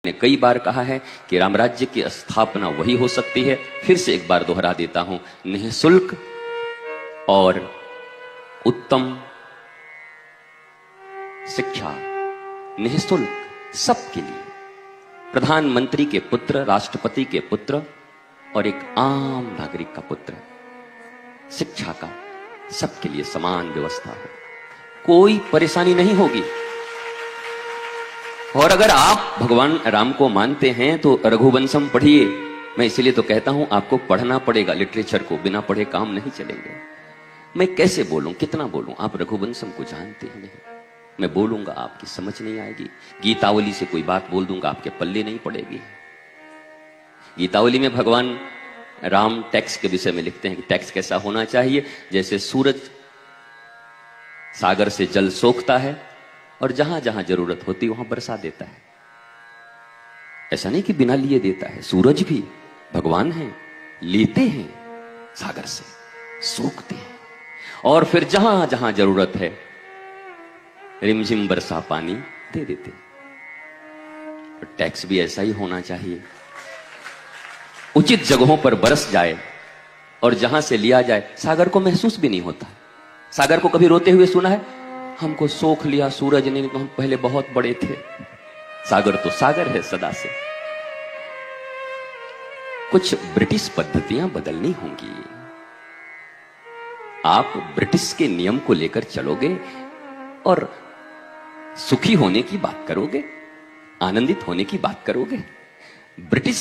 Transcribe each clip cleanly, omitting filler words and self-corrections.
ने कई बार कहा है कि रामराज्य की स्थापना वही हो सकती है, फिर से एक बार दोहरा देता हूं, निःशुल्क और उत्तम शिक्षा, निःशुल्क सबके लिए, प्रधानमंत्री के पुत्र, राष्ट्रपति के पुत्र और एक आम नागरिक का पुत्र, शिक्षा का सबके लिए समान व्यवस्था हो, कोई परेशानी नहीं होगी। और अगर आप भगवान राम को मानते हैं तो रघुवंशम पढ़िए। मैं इसीलिए तो कहता हूं आपको पढ़ना पड़ेगा लिटरेचर को, बिना पढ़े काम नहीं चलेंगे। मैं कैसे बोलूं, कितना बोलूं, आप रघुवंशम को जानते ही नहीं। मैं बोलूंगा आपकी समझ नहीं आएगी, गीतावली से कोई बात बोल दूंगा आपके पल्ले नहीं पड़ेगी। गीतावली में भगवान राम टैक्स के विषय में लिखते हैं कि टैक्स कैसा होना चाहिए, जैसे सूरज सागर से जल सोखता है और जहां जहां जरूरत होती वहां बरसा देता है। ऐसा नहीं कि बिना लिए देता है, सूरज भी भगवान है, लेते हैं सागर से, सोखते हैं और फिर जहां जहां जरूरत है रिमझिम बरसा पानी दे देते हैं। टैक्स भी ऐसा ही होना चाहिए, उचित जगहों पर बरस जाए और जहां से लिया जाए सागर को महसूस भी नहीं होता। सागर को कभी रोते हुए सुना है? हमको सोख लिया सूरज ने, तो हम पहले बहुत बड़े थे। सागर तो सागर है सदा से। कुछ ब्रिटिश पद्धतियां बदलनी होंगी। आप ब्रिटिश के नियम को लेकर चलोगे और सुखी होने की बात करोगे, आनंदित होने की बात करोगे। ब्रिटिश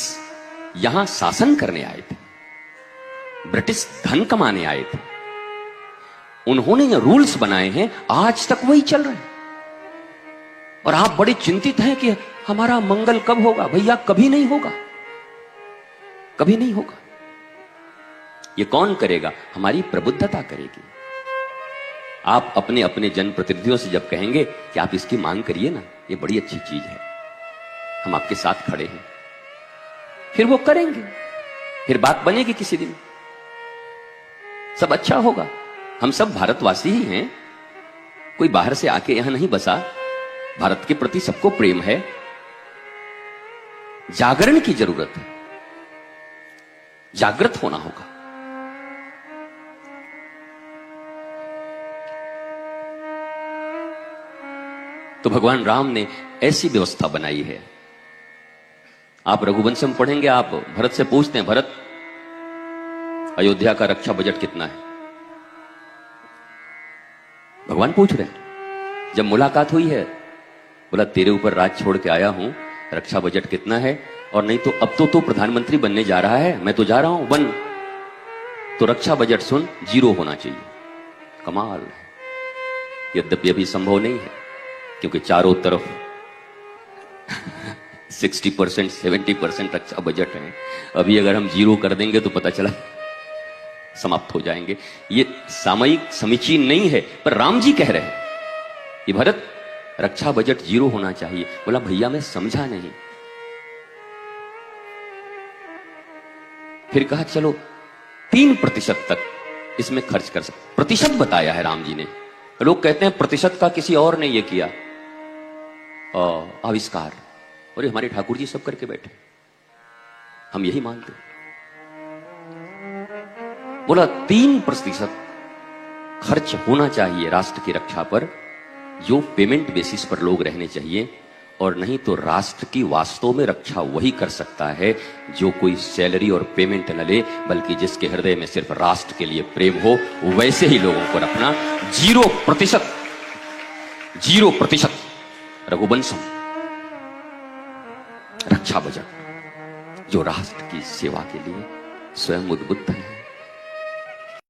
यहां शासन करने आए थे, ब्रिटिश धन कमाने आए थे, उन्होंने जो रूल्स बनाए हैं आज तक वही चल रहे हैं। और आप बड़े चिंतित हैं कि हमारा मंगल कब होगा। भैया कभी नहीं होगा, कभी नहीं होगा। ये कौन करेगा? हमारी प्रबुद्धता करेगी। आप अपने अपने जनप्रतिनिधियों से जब कहेंगे कि आप इसकी मांग करिए ना, ये बड़ी अच्छी चीज है, हम आपके साथ खड़े हैं, फिर वो करेंगे, फिर बात बनेगी किसी दिन, सब अच्छा होगा। हम सब भारतवासी ही हैं, कोई बाहर से आके यहां नहीं बसा। भारत के प्रति सबको प्रेम है। जागरण की जरूरत है, जागृत होना होगा। तो भगवान राम ने ऐसी व्यवस्था बनाई है। आप रघुवंशम पढ़ेंगे, आप भरत से पूछते हैं, भरत अयोध्या का रक्षा बजट कितना है? भगवान पूछ रहे हैं। जब मुलाकात हुई है, बोला तेरे ऊपर राज छोड़ के आया हूं, रक्षा बजट कितना है? और नहीं तो अब तो प्रधानमंत्री बनने जा रहा है, मैं तो जा रहा हूं बन, तो रक्षा बजट सुन, 0 होना चाहिए। कमाल है। यद्यपि अभी संभव नहीं है, क्योंकि चारों तरफ 60% 70% रक्षा बजट है। अभी अगर हम 0 कर देंगे तो पता चला समाप्त हो जाएंगे। ये सामयिक समीचीन नहीं है, पर राम जी कह रहे हैं कि भरत रक्षा बजट 0 होना चाहिए। बोला भैया मैं समझा नहीं। फिर कहा चलो 3% तक इसमें खर्च कर सकते। प्रतिशत बताया है राम जी ने। लोग कहते हैं प्रतिशत का किसी और ने यह किया आविष्कार, और हमारे ठाकुर जी सब करके बैठे, हम यही मानते। बोला 3% खर्च होना चाहिए राष्ट्र की रक्षा पर, जो पेमेंट बेसिस पर लोग रहने चाहिए। और नहीं तो राष्ट्र की वास्तव में रक्षा वही कर सकता है जो कोई सैलरी और पेमेंट न ले, बल्कि जिसके हृदय में सिर्फ राष्ट्र के लिए प्रेम हो, वैसे ही लोगों को रखना। 0% 0% रघुवंशम रक्षा बजट, जो राष्ट्र की सेवा के लिए स्वयं उद्बुद्ध है।